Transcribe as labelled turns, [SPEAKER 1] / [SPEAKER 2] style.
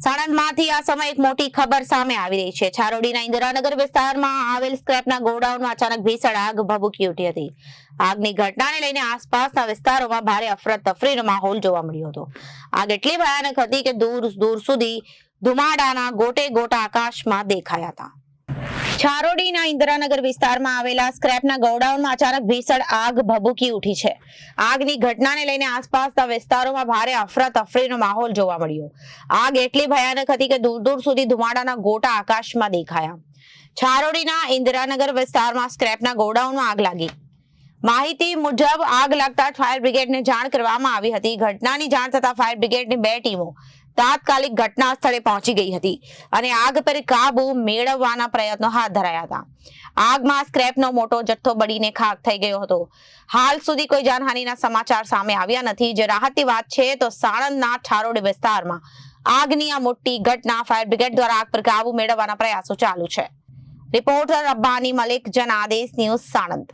[SPEAKER 1] સાણંદમાંથી આ સમયે એક મોટી ખબર સામે આવી રહી છે। છારોડીના ઇન્દિરાનગર વિસ્તારમાં આવેલ સ્ક્રેપના ગોડાઉનમાં અચાનક ભીષણ આગ ભભૂકી ઉઠી હતી। આગની ઘટનાને લઈને આસપાસના વિસ્તારોમાં ભારે અફરાતફરીનો માહોલ જોવા મળ્યો હતો। આગ એટલી ભયાનક હતી કે દૂર દૂર સુધી ધુમાડાના ગોટે ગોટા આકાશમાં દેખાયા હતા। છારોડીના ઇન્દિરાનગર વિસ્તારમાં આવેલા સ્ક્રેપના ગોડાઉનમાં અચાનક ભીષણ આગ ભભૂકી ઉઠી છે। આગની ઘટનાને લઈને આસપાસના વિસ્તારોમાં ભારે અફરાતફરીનો માહોલ જોવા મળ્યો। આગ એટલી ભયાનક હતી કે દૂર દૂર સુધી ધુમાડાના ગોટા આકાશમાં દેખાયા। છારોડીના ઇન્દિરાનગર વિસ્તારમાં સ્ક્રેપના ગોડાઉનમાં આગ લાગી। માહિતી મુજબ આગ લાગતા ફાયર બ્રિગેડને જાણ કરવામાં આવી હતી। ઘટનાની જાણ થતા ફાયર બ્રિગેડની 2 ટીમો તાત્કાલિક ઘટના સ્થળે પહોંચી ગઈ હતી અને આગ પર કાબુ મેળવવાના પ્રયત્નો હાથ ધરાયા હતા। આગમાં સ્ક્રેપનો મોટો જથ્થો બળીને ખાખ થઈ ગયો હતો। હાલ સુધી કોઈ જાનહાનિના સમાચાર સામે આવ્યા નથી। જે રાહતની વાત છે તો સાણંદના છારોડી વિસ્તારમાં આગની આ મોટી ઘટના ફાયર બ્રિગેડ દ્વારા આગ પર કાબુ મેળવવાના પ્રયાસો ચાલુ છે। Reporter Abbani Malik, Janadesh news, Sanand.